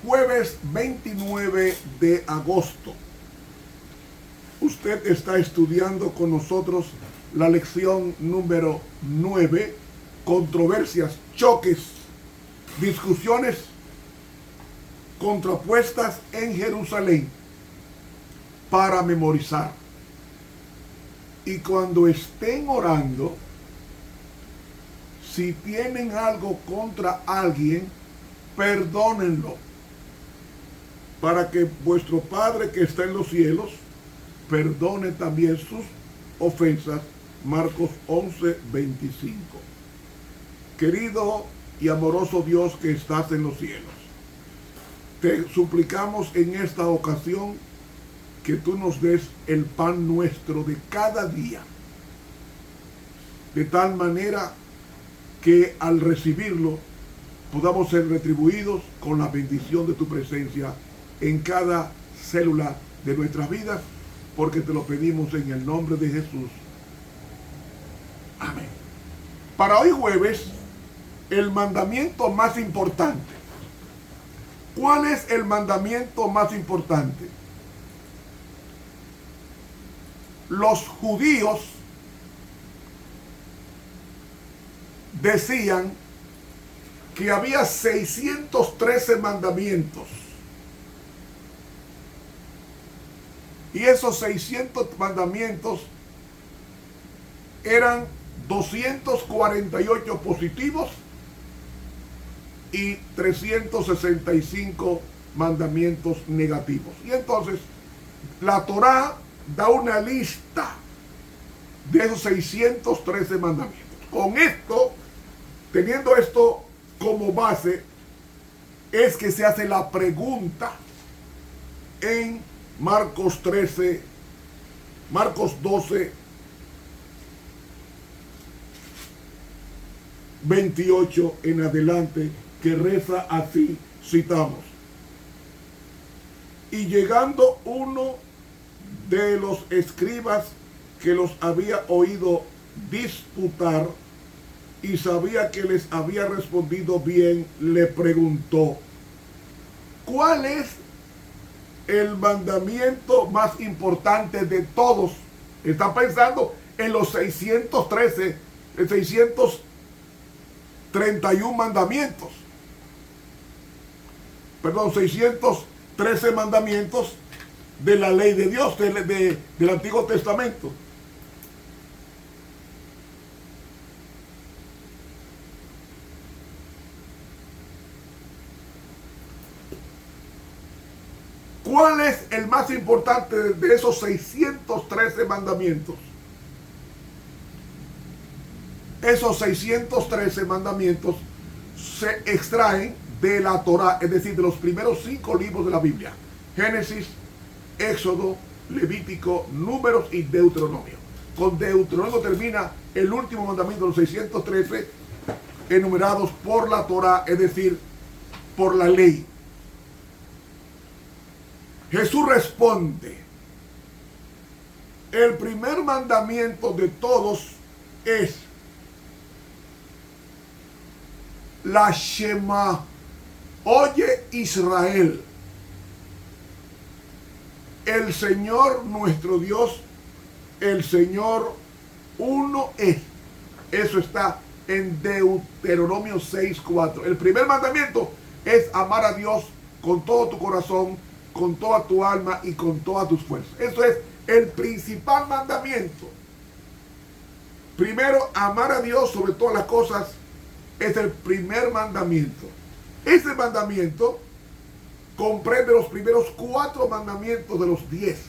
Jueves 29 de agosto. Usted está estudiando con nosotros la lección número 9, controversias, choques, discusiones contrapuestas en Jerusalén, para memorizar. Y cuando estén orando, si tienen algo contra alguien, perdónenlo, para que vuestro Padre que está en los cielos perdone también sus ofensas. Marcos 11:25. Querido y amoroso Dios que estás en los cielos, te suplicamos en esta ocasión que tú nos des el pan nuestro de cada día, de tal manera que al recibirlo podamos ser retribuidos con la bendición de tu presencia en cada célula de nuestras vidas, porque te lo pedimos en el nombre de Jesús. Amén. Para hoy jueves, el mandamiento más importante. ¿Cuál es el mandamiento más importante? Los judíos decían que había 613 mandamientos. Y esos 600 mandamientos eran 248 positivos y 365 mandamientos negativos. Y entonces la Torá da una lista de esos 613 mandamientos. Con esto, teniendo esto como base, es que se hace la pregunta en Marcos 12, 28 en adelante, que reza así, citamos: y llegando uno de los escribas que los había oído disputar y sabía que les había respondido bien, le preguntó: ¿cuál es el mandamiento más importante de todos? Está pensando en los 631 mandamientos. 613 mandamientos de la ley de Dios, del Antiguo Testamento. ¿Cuál es el más importante de esos 613 mandamientos? Esos 613 mandamientos se extraen de la Torá, es decir, de los primeros 5 libros de la Biblia: Génesis, Éxodo, Levítico, Números y Deuteronomio. Con Deuteronomio termina el último mandamiento, los 613 enumerados por la Torá, es decir, por la ley. Jesús responde: el primer mandamiento de todos es la Shema. Oye, Israel, el Señor nuestro Dios, el Señor uno es. Eso está en Deuteronomio 6:4. El primer mandamiento es amar a Dios con todo tu corazón, con toda tu alma y con todas tus fuerzas. Eso es el principal mandamiento. Primero, amar a Dios sobre todas las cosas es el primer mandamiento. Ese mandamiento comprende los primeros 4 mandamientos de los 10.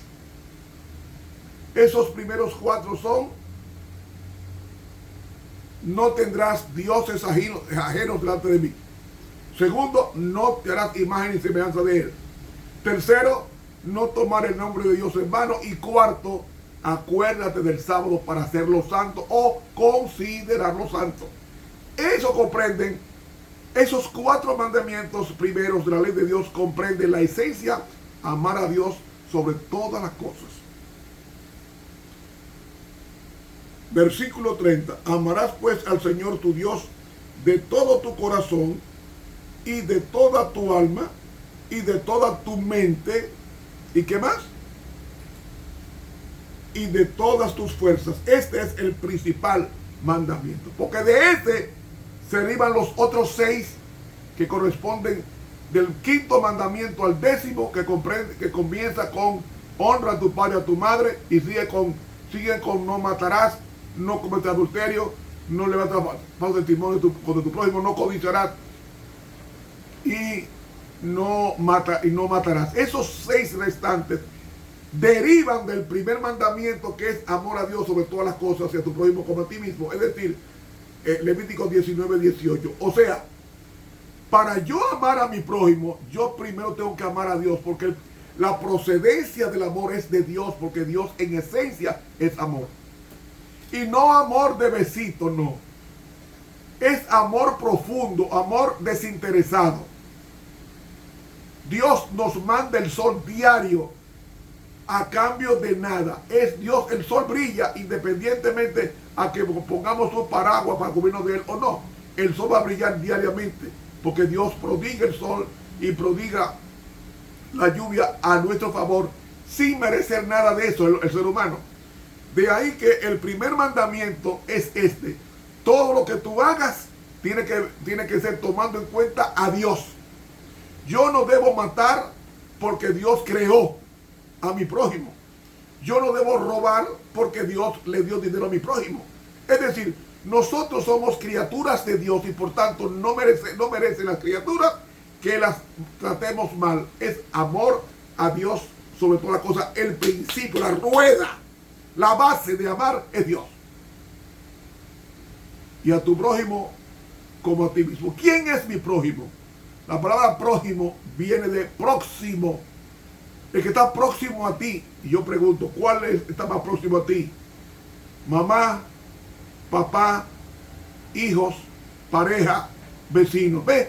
Esos primeros 4 son: no tendrás dioses ajenos delante de mí. Segundo, no te harás imagen y semejanza de él. Tercero, no tomar el nombre de Dios en vano. Y cuarto, acuérdate del sábado para hacerlo santo o considerarlo santo. Eso comprenden, esos 4 mandamientos primeros de la ley de Dios comprenden la esencia: amar a Dios sobre todas las cosas. Versículo 30. Amarás pues al Señor tu Dios de todo tu corazón y de toda tu alma y de toda tu mente. ¿Y qué más? Y de todas tus fuerzas. Este es el principal mandamiento. Porque de este se derivan los otros 6 que corresponden del 5º mandamiento al 10º, que comienza con honra a tu padre y a tu madre, y sigue con no matarás, no cometerás adulterio, no levantarás falso testimonio contra tu prójimo, no codiciarás y no matarás. Esos 6 restantes derivan del primer mandamiento, que es amor a Dios sobre todas las cosas y a tu prójimo como a ti mismo. Es decir, Levítico 19:18. O sea, para yo amar a mi prójimo, yo primero tengo que amar a Dios, porque la procedencia del amor es de Dios, porque Dios en esencia es amor. Y no amor de besito, no. Es amor profundo, amor desinteresado. Dios nos manda el sol diario a cambio de nada. Es Dios, el sol brilla independientemente a que pongamos un paraguas para cubrirnos de él o no. El sol va a brillar diariamente, porque Dios prodiga el sol y prodiga la lluvia a nuestro favor sin merecer nada de eso el ser humano. De ahí que el primer mandamiento es este: todo lo que tú hagas tiene que ser tomando en cuenta a Dios. Yo no debo matar porque Dios creó a mi prójimo. Yo no debo robar porque Dios le dio dinero a mi prójimo. Es decir, nosotros somos criaturas de Dios y por tanto no merecen las criaturas que las tratemos mal. Es amor a Dios sobre toda la cosa. El principio, la rueda, la base de amar es Dios. Y a tu prójimo como a ti mismo. ¿Quién es mi prójimo? La palabra prójimo viene de próximo. El que está próximo a ti. Y yo pregunto, ¿cuál está más próximo a ti? Mamá, papá, hijos, pareja, vecino. ¿Ves?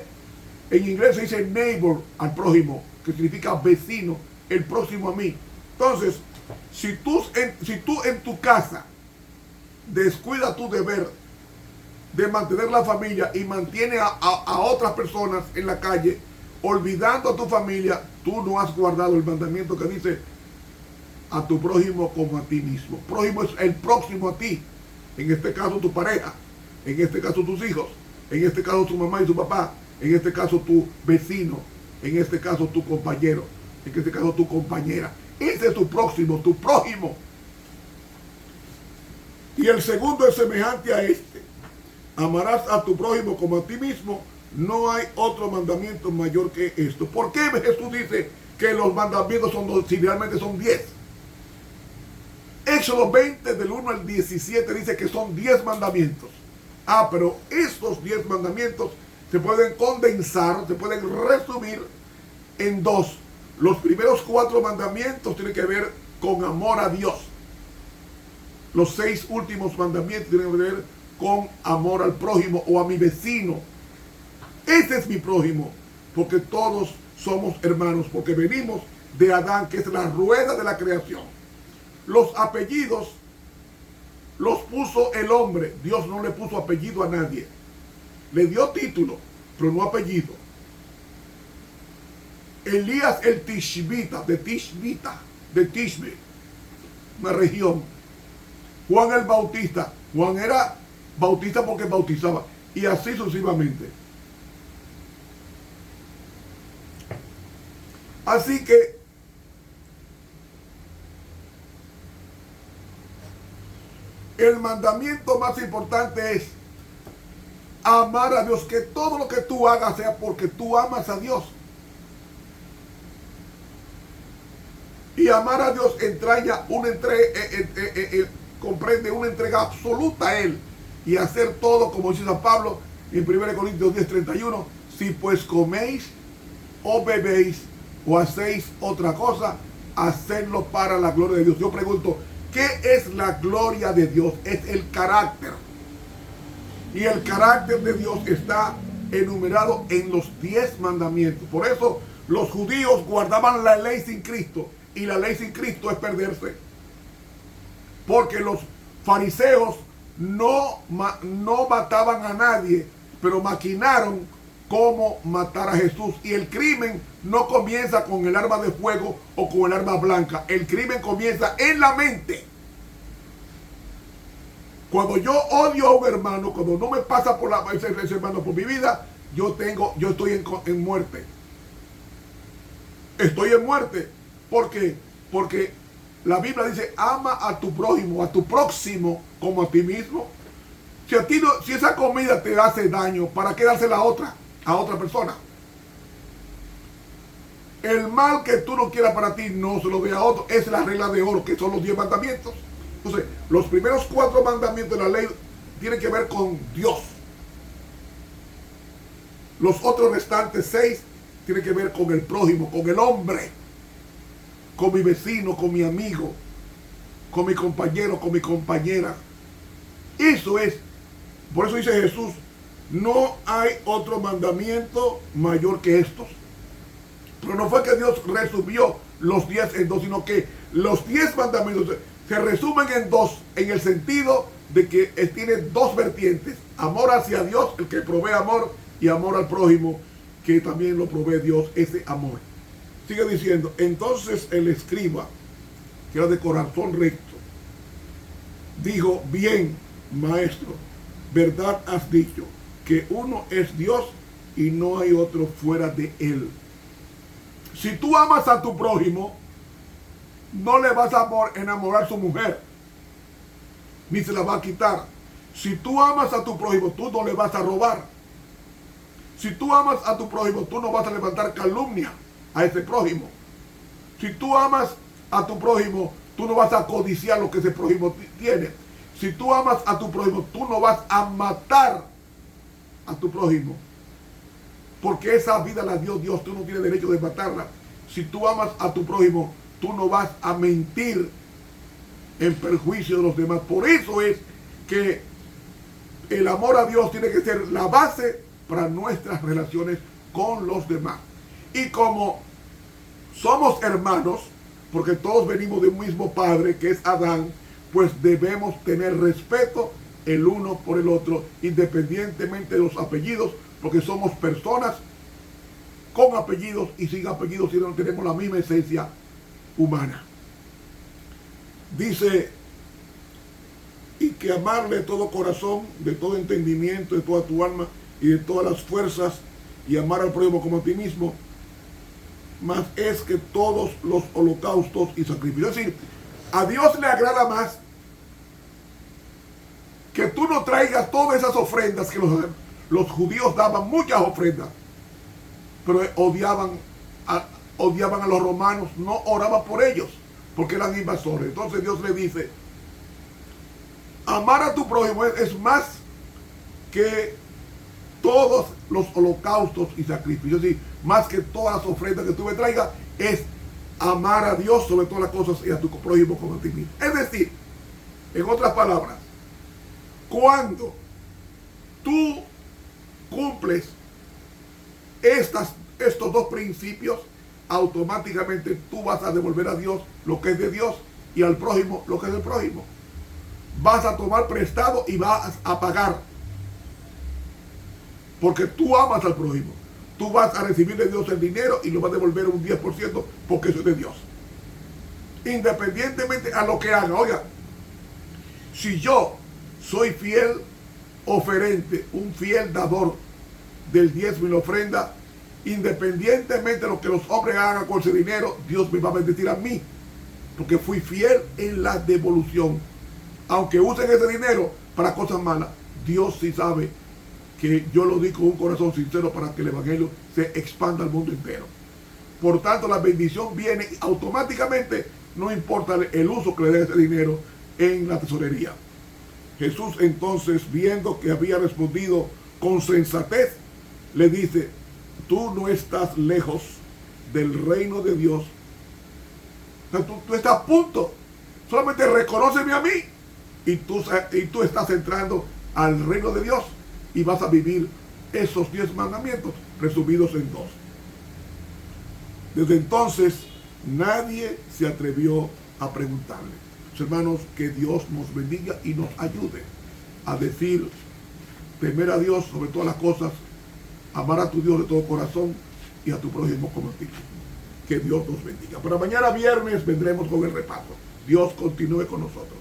En inglés se dice neighbor al prójimo, que significa vecino, el próximo a mí. Entonces, si tú en tu casa descuidas tu deber de mantener la familia y mantiene a otras personas en la calle, olvidando a tu familia, tú no has guardado el mandamiento que dice a tu prójimo como a ti mismo. Prójimo es el próximo a ti. En este caso tu pareja, en este caso tus hijos, en este caso tu mamá y tu papá, en este caso tu vecino, en este caso tu compañero, en este caso tu compañera. Ese es tu próximo, tu prójimo. Y el segundo es semejante a este: amarás a tu prójimo como a ti mismo. No hay otro mandamiento mayor que esto. ¿Por qué Jesús dice que los mandamientos son 2, si realmente son 10? Éxodo 20 del 1 al 17 dice que son 10 mandamientos. Pero estos 10 mandamientos se pueden condensar, se pueden resumir en 2. Los primeros 4 mandamientos tienen que ver con amor a Dios. Los 6 últimos mandamientos tienen que ver con amor al prójimo o a mi vecino. Ese es mi prójimo, porque todos somos hermanos, porque venimos de Adán, que es la rueda de la creación. Los apellidos los puso el hombre. Dios no le puso apellido a nadie. Le dio título, pero no apellido. Elías el Tishbita, de Tishbe, una región. Juan el Bautista. Juan era bautista porque bautizaba. Y así sucesivamente. Así que el mandamiento más importante es amar a Dios, que todo lo que tú hagas sea porque tú amas a Dios. Y amar a Dios entraña comprende una entrega absoluta a Él y hacer todo, como dice San Pablo en 1 Corintios 10:31, si pues coméis o bebéis o hacéis otra cosa, hacedlo para la gloria de Dios. Yo pregunto, ¿qué es la gloria de Dios? Es el carácter. Y el carácter de Dios está enumerado en los 10 mandamientos. Por eso los judíos guardaban la ley sin Cristo. Y la ley sin Cristo es perderse. Porque los fariseos no mataban a nadie, pero maquinaron cómo matar a Jesús. Y el crimen no comienza con el arma de fuego o con el arma blanca. El crimen comienza en la mente. Cuando yo odio a un hermano, cuando no me pasa por ese hermano por mi vida, yo estoy en muerte. Estoy en muerte. ¿Por qué? Porque la Biblia dice, ama a tu prójimo, a tu próximo como a ti mismo. Si esa comida te hace daño, ¿para qué dársela a otra persona? El mal que tú no quieras para ti, no se lo dé a otro. Es la regla de oro, que son los 10 mandamientos. Entonces, los primeros 4 mandamientos de la ley tienen que ver con Dios. Los otros restantes 6 tienen que ver con el prójimo, con el hombre, con mi vecino, con mi amigo, con mi compañero, con mi compañera. Eso es. Por eso dice Jesús, no hay otro mandamiento mayor que estos. Pero no fue que Dios resumió los 10 en 2, sino que los 10 mandamientos se resumen en 2, en el sentido de que tiene 2 vertientes. Amor hacia Dios, el que provee amor, y amor al prójimo, que también lo provee Dios, ese amor. Sigue diciendo, entonces el escriba, que era de corazón recto, dijo, bien, maestro, verdad has dicho, que uno es Dios y no hay otro fuera de él. Si tú amas a tu prójimo, no le vas a enamorar a su mujer, ni se la va a quitar. Si tú amas a tu prójimo, tú no le vas a robar. Si tú amas a tu prójimo, tú no vas a levantar calumnia a ese prójimo. Si tú amas a tu prójimo, tú no vas a codiciar lo que ese prójimo tiene. Si tú amas a tu prójimo, tú no vas a matar a tu prójimo. Porque esa vida la dio Dios, tú no tienes derecho de matarla. Si tú amas a tu prójimo, tú no vas a mentir en perjuicio de los demás. Por eso es que el amor a Dios tiene que ser la base para nuestras relaciones con los demás. Y como somos hermanos, porque todos venimos de un mismo padre, que es Adán, pues debemos tener respeto el uno por el otro, independientemente de los apellidos, porque somos personas con apellidos y sin apellidos, si no tenemos la misma esencia humana. Dice, y que amarle de todo corazón, de todo entendimiento, de toda tu alma y de todas las fuerzas, y amar al prójimo como a ti mismo, más es que todos los holocaustos y sacrificios. Es decir, a Dios le agrada más que tú no traigas todas esas ofrendas que los judíos daban, muchas ofrendas, pero odiaban a los romanos, no oraban por ellos, porque eran invasores. Entonces Dios le dice, amar a tu prójimo es más que todos los holocaustos y sacrificios, y más que todas las ofrendas que tú me traigas, es amar a Dios sobre todas las cosas y a tu prójimo como a ti mismo. Es decir, en otras palabras, cuando tú cumples estos 2 principios, automáticamente tú vas a devolver a Dios lo que es de Dios y al prójimo lo que es del prójimo. Vas a tomar prestado y vas a pagar, porque tú amas al prójimo. Tú vas a recibir de Dios el dinero y lo vas a devolver un 10% porque eso es de Dios, independientemente a lo que haga. Oiga, si yo soy fiel oferente, un fiel dador del diezmo y la ofrenda, independientemente de lo que los hombres hagan con ese dinero, Dios me va a bendecir a mí, porque fui fiel en la devolución. Aunque usen ese dinero para cosas malas, Dios sí sabe que yo lo di con un corazón sincero para que el evangelio se expanda al mundo entero. Por tanto, la bendición viene automáticamente, no importa el uso que le dé ese dinero en la tesorería. Jesús entonces, viendo que había respondido con sensatez, le dice, tú no estás lejos del reino de Dios. O sea, tú estás a punto. Solamente reconóceme a mí y tú estás entrando al reino de Dios y vas a vivir esos 10 mandamientos resumidos en 2. Desde entonces nadie se atrevió a preguntarle. Hermanos, que Dios nos bendiga y nos ayude a decir, temer a Dios sobre todas las cosas, amar a tu Dios de todo corazón y a tu prójimo como a ti. Que Dios nos bendiga. Para mañana viernes vendremos con el repaso. Dios continúe con nosotros.